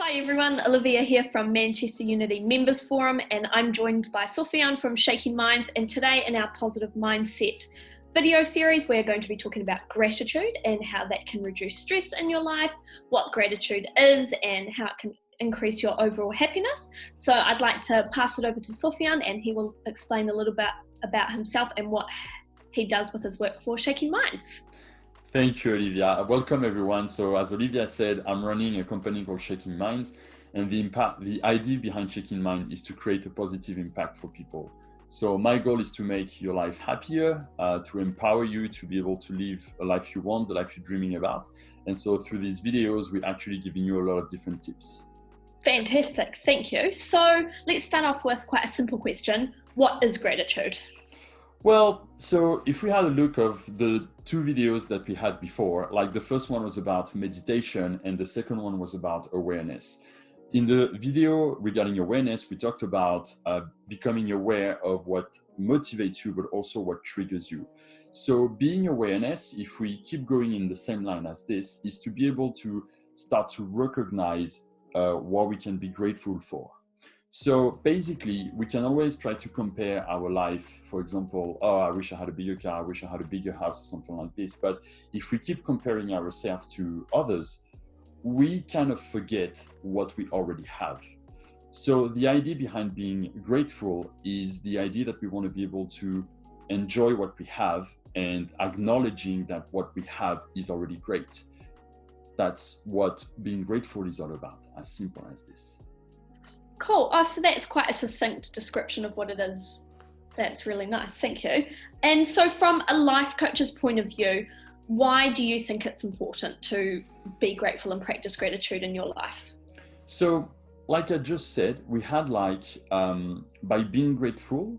Hi everyone, Olivia here from Manchester Unity Members Forum, and I'm joined by Sofian from Shaking Minds, and today in our Positive Mindset video series we're going to be talking about gratitude and how that can reduce stress in your life, what gratitude is and how it can increase your overall happiness. So I'd like to pass it over to Sofian and he will explain a little bit about himself and what he does with his work for Shaking Minds. Thank you, Olivia. Welcome, everyone. So, as Olivia said, I'm running a company called Shaking Minds, and the idea behind Shaking Mind is to create a positive impact for people. So, my goal is to make your life happier, to empower you to be able to live a life you want, the life you're dreaming about. And so, through these videos, we're actually giving you a lot of different tips. Fantastic, thank you. So, let's start off with quite a simple question. What is gratitude? Well, so if we had a look of the two videos that we had before, like the first one was about meditation and the second one was about awareness. In the video regarding awareness, we talked about becoming aware of what motivates you, but also what triggers you. So being awareness, if we keep going in the same line as this, is to be able to start to recognize what we can be grateful for. So basically, we can always try to compare our life. For example, oh, I wish I had a bigger car, I wish I had a bigger house, or something like this. But if we keep comparing ourselves to others, we kind of forget what we already have. So the idea behind being grateful is the idea that we want to be able to enjoy what we have and acknowledging that what we have is already great. That's what being grateful is all about, as simple as this. Cool. Oh, so that's quite a succinct description of what it is. That's really nice. Thank you. And so, from a life coach's point of view, why do you think it's important to be grateful and practice gratitude in your life? So, like I just said, we had by being grateful,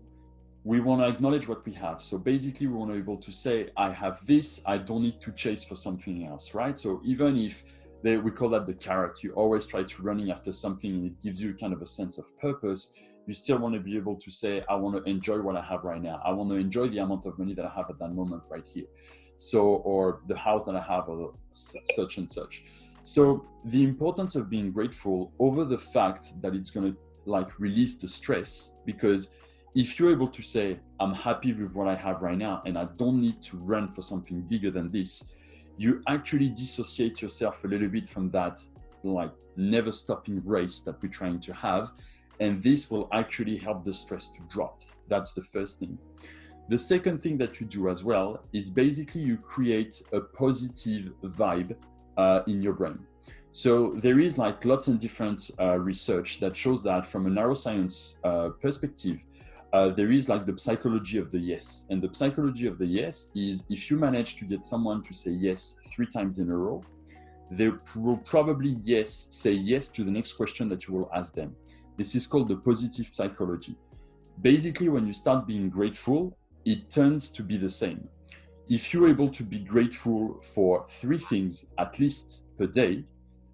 we want to acknowledge what we have. So basically, we want to be able to say, I have this, I don't need to chase for something else, right? So even if we call that the carrot, you always try to running after something and it gives you kind of a sense of purpose, you still want to be able to say, I want to enjoy what I have right now. I want to enjoy the amount of money that I have at that moment right here. So, or the house that I have, or such and such. So the importance of being grateful over the fact that it's going to release the stress, because if you're able to say, I'm happy with what I have right now and I don't need to run for something bigger than this, you actually dissociate yourself a little bit from that never stopping race that we're trying to have. And this will actually help the stress to drop. That's the first thing. The second thing that you do as well is basically you create a positive vibe in your brain. So there is lots of different research that shows that from a neuroscience perspective, there is the psychology of the yes. And the psychology of the yes is if you manage to get someone to say yes 3 times in a row, they will probably say yes to the next question that you will ask them. This is called the positive psychology. Basically, when you start being grateful, it turns to be the same. If you're able to be grateful for 3 things at least per day,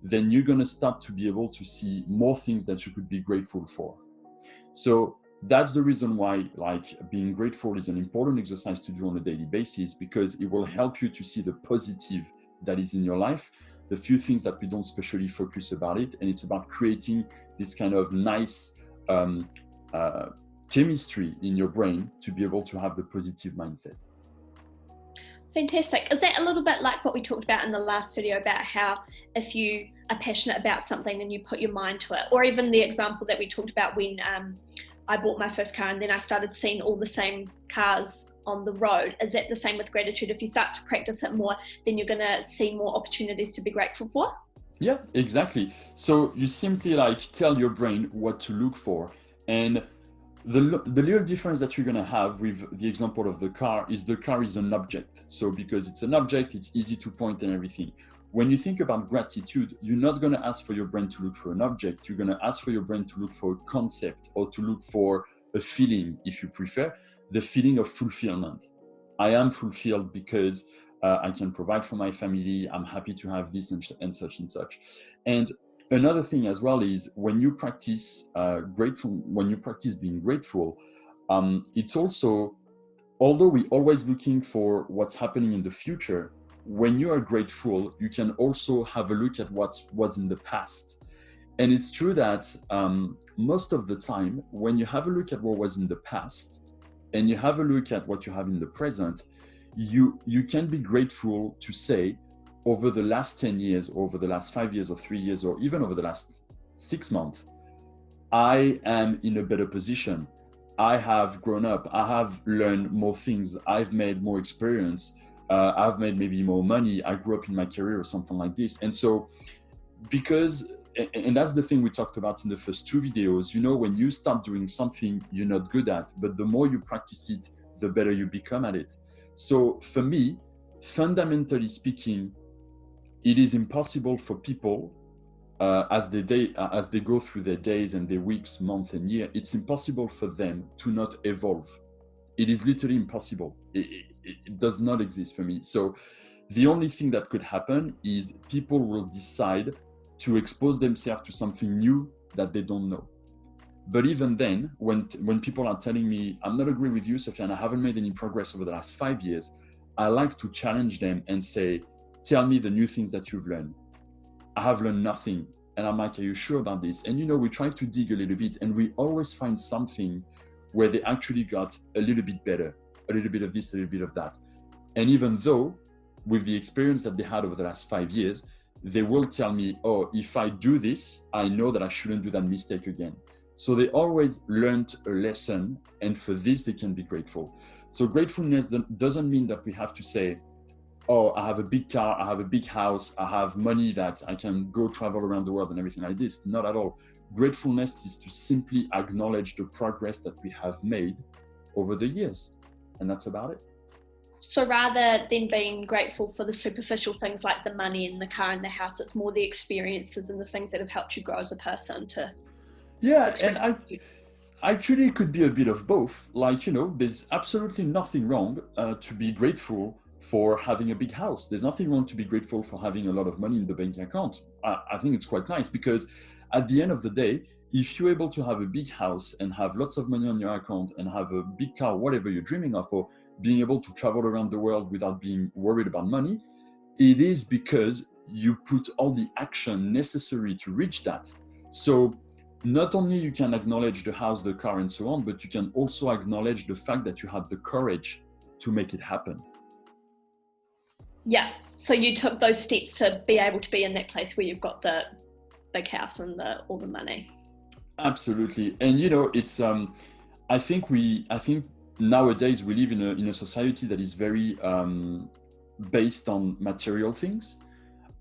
then you're going to start to be able to see more things that you could be grateful for. So that's the reason why being grateful is an important exercise to do on a daily basis, because it will help you to see the positive that is in your life, the few things that we don't specially focus about it. And it's about creating this kind of nice chemistry in your brain to be able to have the positive mindset. Fantastic. Is that a little bit like what we talked about in the last video about how if you are passionate about something and you put your mind to it, or even the example that we talked about when I bought my first car and then I started seeing all the same cars on the road. Is that the same with gratitude? If you start to practice it more, then you're going to see more opportunities to be grateful for? Yeah, exactly. So you simply tell your brain what to look for. And the little difference that you're going to have with the example of the car is the car is an object. So because it's an object, it's easy to point and everything. When you think about gratitude, you're not going to ask for your brain to look for an object. You're going to ask for your brain to look for a concept or to look for a feeling, if you prefer, the feeling of fulfillment. I am fulfilled because I can provide for my family. I'm happy to have this and such and such. And another thing as well is when you practice being grateful, it's also, although we're always looking for what's happening in the future, when you are grateful, you can also have a look at what was in the past. And it's true that most of the time, when you have a look at what was in the past and you have a look at what you have in the present, you can be grateful to say, over the last 10 years, over the last 5 years or 3 years, or even over the last 6 months, I am in a better position. I have grown up. I have learned more things. I've made more experience. I've made maybe more money. I grew up in my career or something like this. And so, because, and that's the thing we talked about in the first 2 videos, when you start doing something you're not good at, but the more you practice it, the better you become at it. So for me, fundamentally speaking, it is impossible for people, as they go through their days and their weeks, month and year, it's impossible for them to not evolve. It is literally impossible. It does not exist for me. So the only thing that could happen is people will decide to expose themselves to something new that they don't know. But even then, when people are telling me, I'm not agreeing with you, Sofian, I haven't made any progress over the last 5 years, I like to challenge them and say, tell me the new things that you've learned. I have learned nothing. And I'm like, are you sure about this? And we try to dig a little bit, and we always find something where they actually got a little bit better, a little bit of this, a little bit of that. And even though with the experience that they had over the last 5 years, they will tell me, oh, if I do this, I know that I shouldn't do that mistake again. So they always learned a lesson, and for this, they can be grateful. So gratefulness doesn't mean that we have to say, oh, I have a big car, I have a big house, I have money that I can go travel around the world and everything like this. Not at all. Gratefulness is to simply acknowledge the progress that we have made over the years. And that's about it. So rather than being grateful for the superficial things like the money and the car and the house, it's more the experiences and the things that have helped you grow as a person to express. And actually, it could be a bit of both. There's absolutely nothing wrong to be grateful for having a big house. There's nothing wrong to be grateful for having a lot of money in the bank account. I think it's quite nice, because at the end of the day, if you're able to have a big house and have lots of money on your account and have a big car, whatever you're dreaming of, or being able to travel around the world without being worried about money, it is because you put all the action necessary to reach that. So not only you can acknowledge the house, the car, and so on, but you can also acknowledge the fact that you had the courage to make it happen. Yeah. So you took those steps to be able to be in that place where you've got the big house and all the money. Absolutely. And it's I think nowadays we live in a society that is very based on material things.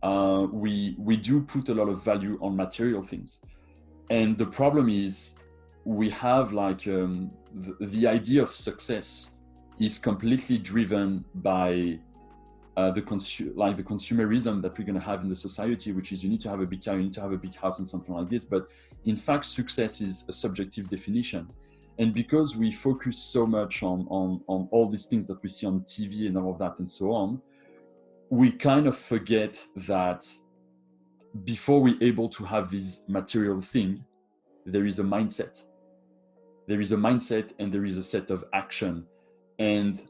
We do put a lot of value on material things. And the problem is we have the idea of success is completely driven by the consumerism that we're going to have in the society, which is you need to have a big car, you need to have a big house and something like this. But in fact, success is a subjective definition. And because we focus so much on all these things that we see on TV and all of that and so on, we kind of forget that before we're able to have this material thing, there is a mindset. There is a mindset and there is a set of action. And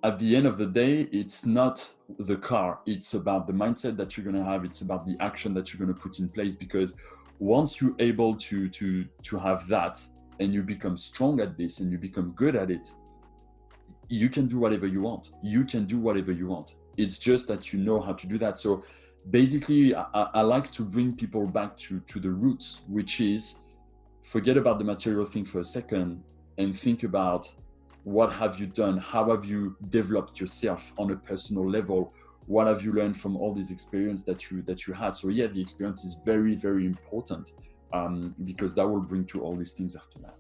at the end of the day, it's not the car. It's about the mindset that you're going to have. It's about the action that you're going to put in place. Because once you're able to have that, and you become strong at this and you become good at it, you can do whatever you want. You can do whatever you want. It's just that you know how to do that. So basically, I like to bring people back to the roots, which is forget about the material thing for a second and think about what have you done? How have you developed yourself on a personal level? What have you learned from all this experience that you had? So yeah, the experience is very, very important, because that will bring to all these things after that.